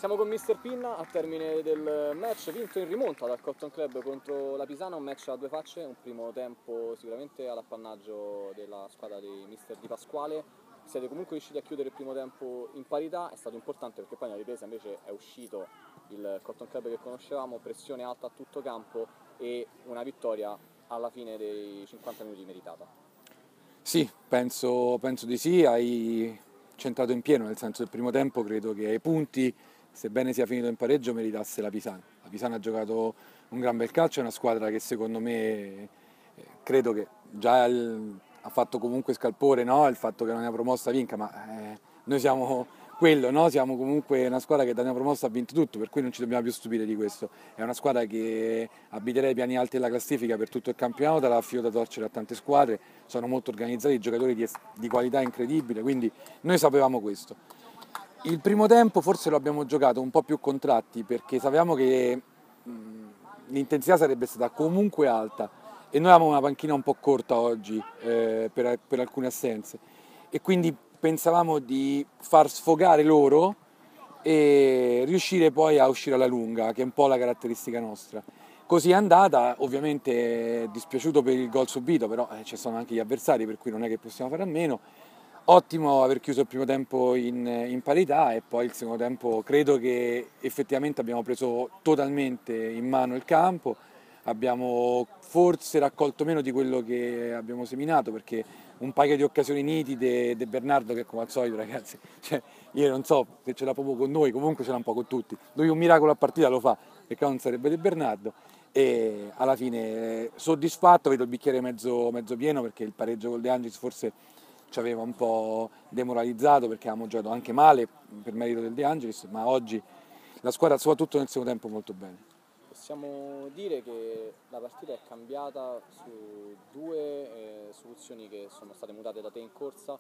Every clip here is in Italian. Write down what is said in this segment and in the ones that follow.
Siamo con Mister Pinna al termine del match vinto in rimonta dal Cotton Club contro la Pisana, un match a due facce, un primo tempo sicuramente all'appannaggio della squadra di Mister Di Pasquale. Siete comunque riusciti a chiudere il primo tempo in parità, è stato importante perché poi nella ripresa invece è uscito il Cotton Club che conoscevamo, pressione alta a tutto campo e una vittoria alla fine dei 50 minuti meritata. Sì, penso di sì, hai centrato in pieno, nel senso del primo tempo credo che ai punti, sebbene sia finito in pareggio, meritasse la Pisana. La Pisana ha giocato un gran bel calcio, è una squadra che secondo me credo che già ha fatto comunque scalpore, no? Il fatto che non è promossa vinca, ma noi siamo quello, no? Siamo comunque una squadra che da una promossa ha vinto tutto, per cui non ci dobbiamo più stupire di questo. È una squadra che abiterà i piani alti della classifica per tutto il campionato, darà filo da torcere a tante squadre, sono molto organizzati, giocatori di qualità incredibile, quindi noi sapevamo questo. Il primo tempo forse lo abbiamo giocato un po' più contratti perché sapevamo che l'intensità sarebbe stata comunque alta e noi avevamo una panchina un po' corta oggi per alcune assenze e quindi pensavamo di far sfogare loro e riuscire poi a uscire alla lunga, che è un po' la caratteristica nostra. Così è andata, ovviamente è dispiaciuto per il gol subito, però ci sono anche gli avversari, per cui non è che possiamo fare a meno. Ottimo aver chiuso il primo tempo in parità e poi il secondo tempo credo che effettivamente abbiamo preso totalmente in mano il campo, abbiamo forse raccolto meno di quello che abbiamo seminato perché un paio di occasioni nitide De Bernardo che come al solito ragazzi, cioè, io non so se ce l'ha proprio con noi, comunque ce l'ha un po' con tutti, lui un miracolo a partita lo fa perché non sarebbe De Bernardo e alla fine soddisfatto, vedo il bicchiere mezzo pieno perché il pareggio con De Angelis forse ci aveva un po' demoralizzato perché avevamo giocato anche male per merito del De Angelis, ma oggi la squadra soprattutto nel secondo tempo molto bene. Possiamo dire che la partita è cambiata su due soluzioni che sono state mutate da te in corsa.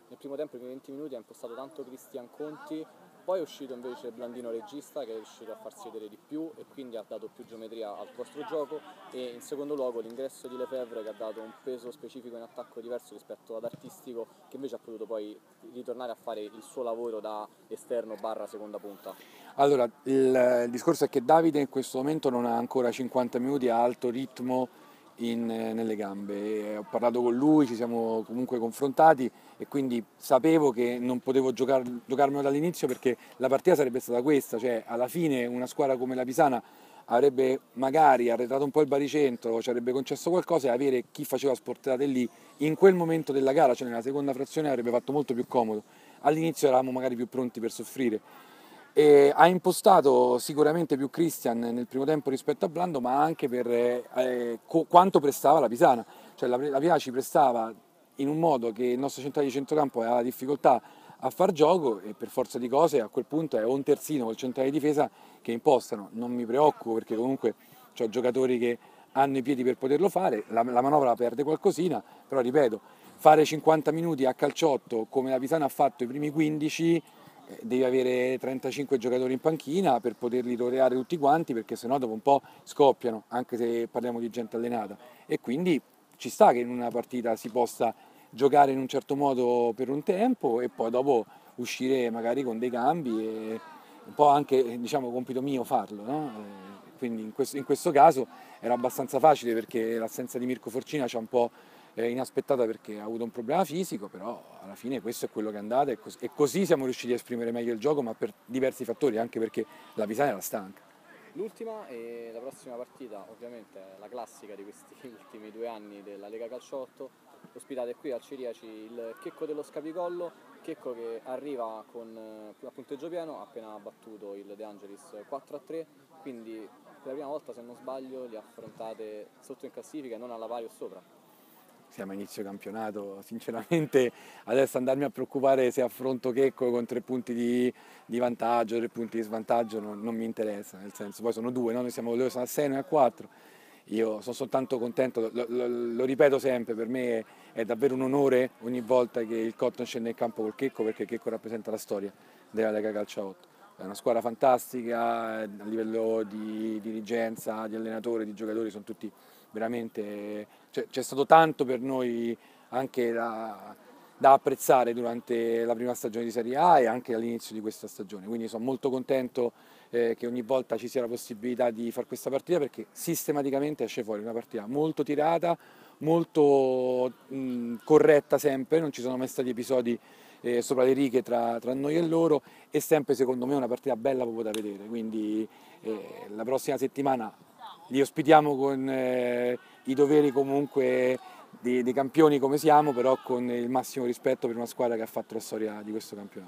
Nel primo tempo, i primi 20 minuti, ha impostato tanto Cristian Conti, poi è uscito invece Blandino Regista che è riuscito a farsi vedere di più e quindi ha dato più geometria al vostro gioco e in secondo luogo l'ingresso di Lefebvre che ha dato un peso specifico in attacco diverso rispetto ad Artistico che invece ha potuto poi ritornare a fare il suo lavoro da esterno barra seconda punta. Allora, il discorso è che Davide in questo momento non ha ancora 50 minuti a alto ritmo nelle gambe. E ho parlato con lui, ci siamo comunque confrontati e quindi sapevo che non potevo giocarmelo dall'inizio perché la partita sarebbe stata questa, cioè alla fine una squadra come la Pisana avrebbe magari arretrato un po' il baricentro, ci avrebbe concesso qualcosa e avere chi faceva sportelate lì in quel momento della gara, cioè nella seconda frazione avrebbe fatto molto più comodo. All'inizio eravamo magari più pronti per soffrire. E ha impostato sicuramente più Christian nel primo tempo rispetto a Blando, ma anche per quanto prestava la Pisana. Cioè la Pisana ci prestava in un modo che il nostro centrale di centrocampo aveva difficoltà a far gioco e per forza di cose a quel punto è o un terzino o il centrale di difesa che impostano. Non mi preoccupo perché comunque ho giocatori che hanno i piedi per poterlo fare, la manovra perde qualcosina, però ripeto, fare 50 minuti a calciotto come la Pisana ha fatto i primi 15 devi avere 35 giocatori in panchina per poterli toreare tutti quanti perché sennò dopo un po' scoppiano, anche se parliamo di gente allenata. E quindi ci sta che in una partita si possa giocare in un certo modo per un tempo e poi dopo uscire magari con dei cambi e un po' anche diciamo compito mio farlo, no? Quindi in questo caso era abbastanza facile perché l'assenza di Mirko Forcina ci ha un po' inaspettata perché ha avuto un problema fisico, però alla fine questo è quello che è andato e così siamo riusciti a esprimere meglio il gioco, ma per diversi fattori, anche perché la Pisana era stanca. L'ultima e la prossima partita, ovviamente è la classica di questi ultimi 2 anni della Lega Calciotto, ospitate qui al Ciriaci il Checco dello Scapicollo, Checco che arriva con a punteggio pieno, ha appena battuto il De Angelis 4-3, quindi per la prima volta se non sbaglio li affrontate sotto in classifica e non alla pari o sopra. Siamo a inizio campionato, sinceramente adesso andarmi a preoccupare se affronto Checco con 3 punti di vantaggio, 3 punti di svantaggio non mi interessa, nel senso poi sono due, no? Loro sono a 6, noi a 4, io sono soltanto contento, lo ripeto sempre, per me è davvero un onore ogni volta che il Cotton scende in campo col Checco perché Checco rappresenta la storia della Lega Calcio 8. È una squadra fantastica, a livello di dirigenza, di allenatore, di giocatori, sono tutti veramente... c'è stato tanto per noi anche da apprezzare durante la prima stagione di Serie A e anche all'inizio di questa stagione, quindi sono molto contento che ogni volta ci sia la possibilità di fare questa partita, perché sistematicamente esce fuori una partita molto tirata, molto corretta sempre, non ci sono mai stati episodi sopra le righe tra noi e loro, e sempre secondo me una partita bella proprio da vedere, quindi la prossima settimana li ospitiamo con i doveri comunque di campioni come siamo, però con il massimo rispetto per una squadra che ha fatto la storia di questo campionato.